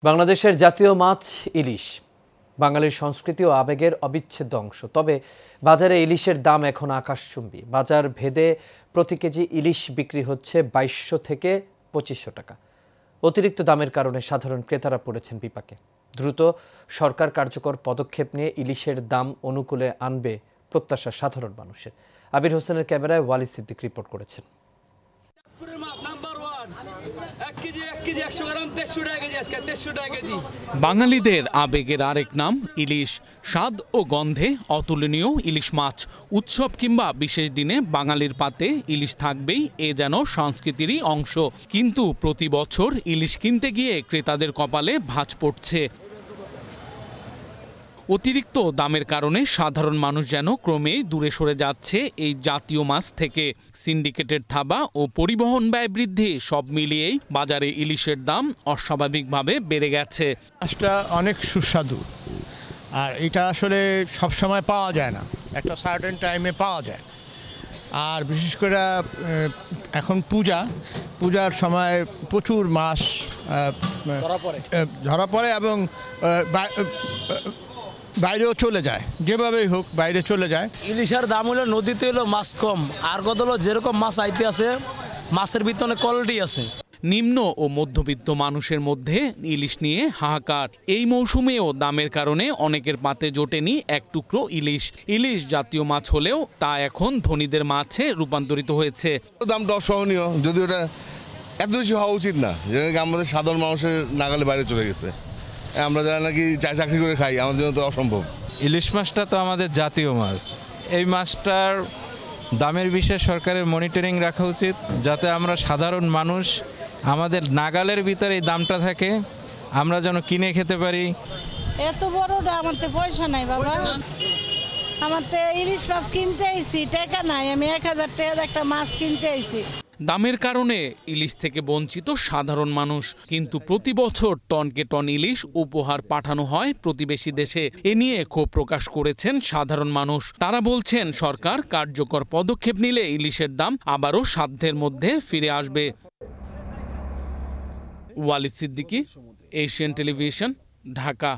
বাংলাদেশের জাতীয় মাছ ইলিশ বাঙালির সংস্কৃতি ও আবেগের অবিচ্ছেদ্য অংশ। তবে বাজারে ইলিশের দাম এখন আকাশচুম্বী। বাজার ভেদে প্রতি কেজি ইলিশ বিক্রি হচ্ছে 2200 থেকে 2500 টাকা। অতিরিক্ত দামের কারণে সাধারণ ক্রেতারা পড়েছেন বিপাকে। দ্রুত সরকার কার্যকর পদক্ষেপ নিয়ে ইলিশের দাম অনুকূলে আনবে প্রত্যাশা সাধারণ মানুষের। আবির হোসেনের ক্যামেরায় ওয়ালি সিদ্দিক রিপোর্ট করেছেন। বাঙালিদের আবেগের আরেক নাম ইলিশ। স্বাদ ও গন্ধে অতুলনীয় ইলিশ মাছ। উৎসব কিংবা বিশেষ দিনে বাঙালির পাতে ইলিশ থাকবেই, এ যেন সংস্কৃতিরই অংশ। কিন্তু প্রতি বছর ইলিশ কিনতে গিয়ে ক্রেতাদের কপালে ভাঁজ পড়ছে। অতিরিক্ত দামের কারণে সাধারণ মানুষ যেন ক্রমেই দূরে সরে যাচ্ছে এই জাতীয় মাছ থেকে। সিন্ডিকেটের থাবা ও পরিবহন ব্যয় বৃদ্ধি সব মিলিয়েই বাজারে ইলিশের দাম অস্বাভাবিকভাবে বেড়ে গেছে। মাছটা অনেক সুস্বাদু, আর এটা আসলে সব সময় পাওয়া যায় না, একটা সার্টেন টাইমে পাওয়া যায়। আর বিশেষ করে এখন পূজার সময় প্রচুর মাছ ধরা পড়ে এবং বাইরেও চলে যায়, যেভাবেই হোক বাইরে চলে যায়। ইলিশের দাম হলো নদীতে হলো মাছ কম, আর কত হলো যেরকম মাছ আইতে আছে মাছের ভিতরে কোয়ালিটি আছে। নিম্ন ও মধ্যবিত্ত মানুষের মধ্যে ইলিশ নিয়ে হাহাকার। এই মৌসুমেও দামের কারণে অনেকের পাতে জোটেনি এক টুকরো ইলিশ। ইলিশ জাতীয় মাছ হলেও তা এখন ধনীদের মাছে রূপান্তরিত হয়েছে। দামটা অসহনীয়, যদি ওটা এত বেশি হওয়া উচিত না, যেটা আমাদের সাধারণ মানুষের নাগালে বাইরে চলে গেছে। আমরা যারা নাকি চাকরি করে খাই, আমাদের জন্য তো অসম্ভব। ইলিশ মাছটা তো আমাদের জাতীয় মাছ। এই মাছটার দামের বিষয়ে সরকারের মনিটরিং রাখা উচিত, যাতে আমরা সাধারণ মানুষ আমাদের নাগালের ভিতরে এই দামটা থাকে, আমরা যেন কিনে খেতে পারি। এত বড়টা আমার তো পয়সা নাই বাবা, আমার তো ইলিশ মাছ কিনতে আইছি, টাকা নাই, আমি 1000 টাকার একটা মাছ কিনতে আইছি। দামের কারণে ইলিশ থেকে বঞ্চিত সাধারণ মানুষ। কিন্তু প্রতি বছর টনকে টন ইলিশ উপহার পাঠানো হয় প্রতিবেশী দেশে। এ নিয়ে ক্ষোভ প্রকাশ করেছেন সাধারণ মানুষ। তারা বলছেন সরকার কার্যকর পদক্ষেপ নিলে ইলিশের দাম আবারও সাধ্যের মধ্যে ফিরে আসবে। ওয়ালি সিদ্দিকী, এশিয়ান টেলিভিশন, ঢাকা।